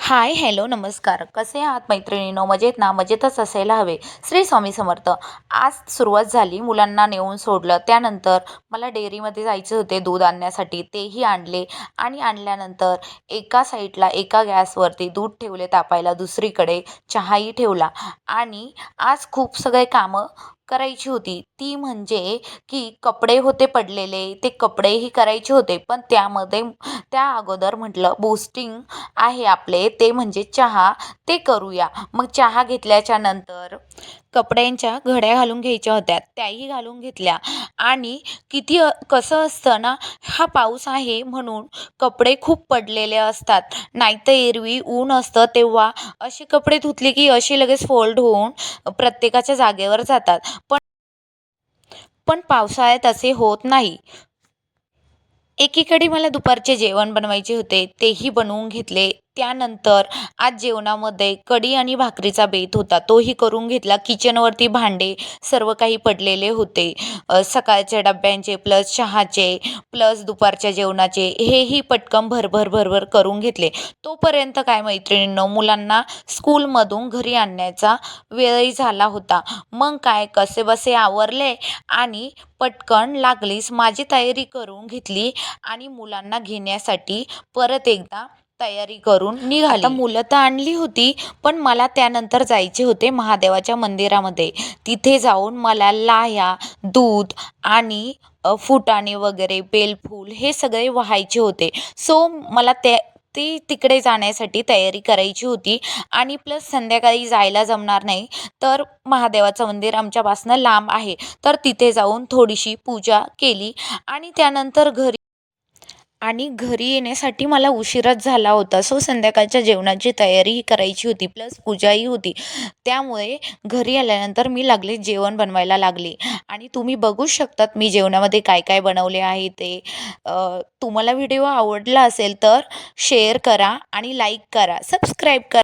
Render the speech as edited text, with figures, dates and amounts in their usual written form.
हाय, hello, नमस्कार. कसे आहात मैत्रिणींनो? मजेत ना? मजेतच असायला हवे. श्री स्वामी समर्थ. आज सुरुवात झाली. मुलांना नेऊन सोडलं. त्यानंतर मला डेअरीमध्ये जायचे होते दूध आणण्यासाठी. तेही आणले आणि आणल्यानंतर एका साईडला एका गॅसवरती दूध ठेवले तापायला, दुसरीकडे चहाही ठेवला आणि आज खूप सगळे कामं करायची होती. ती म्हणजे की कपडे होते पडलेले, ते कपडेही करायचे होते. पण त्या अगोदर म्हटलं बूस्टिंग आहे आपले ते म्हणजे चहा, ते करूया. मग चहा घेतल्याच्या नंतर कपड्यांच्या घड्या घालून घ्यायच्या होत्या, त्याही घालून घेतल्या आणि कसं असतं ना, हा पाऊस आहे म्हणून कपडे खूप पडलेले असतात. नाहीतर एरवी ऊन असतं तेव्हा असे कपडे धुतले की असे लगेच फोल्ड होऊन प्रत्येकाच्या जागेवर जातात. पण पावसाळ्यात असे होत नाही. एकीकडे मला दुपारचे जेवण बनवायचे होते, तेही बनवून घेतले. त्यानंतर आज जेवणामध्ये कढी आणि भाकरीचा बेत होता, तोही करून घेतला. किचनवरती भांडे सर्व काही पडलेले होते. सकाळच्या डब्यांचे प्लस चहाचे प्लस दुपारच्या जेवणाचे हेही पटकन भरभर भरभर करून घेतले. तोपर्यंत काय मैत्रिणींनो, मुलांना स्कूलमधून घरी आणण्याचा वेळही झाला होता. मग काय कसेबसे आवरले आणि पटकन लागलीच माझी तयारी करून घेतली आणि मुलांना घेण्यासाठी परत एकदा तयारी करून निघाली. आता मुलं तर आणली होती, पण मला त्यानंतर जायचे होते महादेवाच्या मंदिरामध्ये. तिथे जाऊन मला लाह्या, दूध आणि फुटाणे वगैरे, बेलफूल हे सगळे वाहायचे होते. सो मला ते तिकडे जाण्यासाठी तयारी करायची होती आणि प्लस संध्याकाळी जायला जमणार नाही, तर महादेवाचं मंदिर आमच्यापासनं लांब आहे, तर तिथे जाऊन थोडीशी पूजा केली आणि त्यानंतर घरी येण्यासाठी मला उशीरच झाला होता. सो संध्याकाळच्या जेवणाची तयारीही करायची होती प्लस पूजाही होती. त्यामुळे घरी आल्यानंतर मी लागले जेवण बनवायला लागली आणि तुम्ही बघू शकतात मी जेवणामध्ये काय काय बनवले आहे ते. तुम्हाला व्हिडिओ आवडला असेल तर शेअर करा आणि लाईक करा, सबस्क्राईब करा.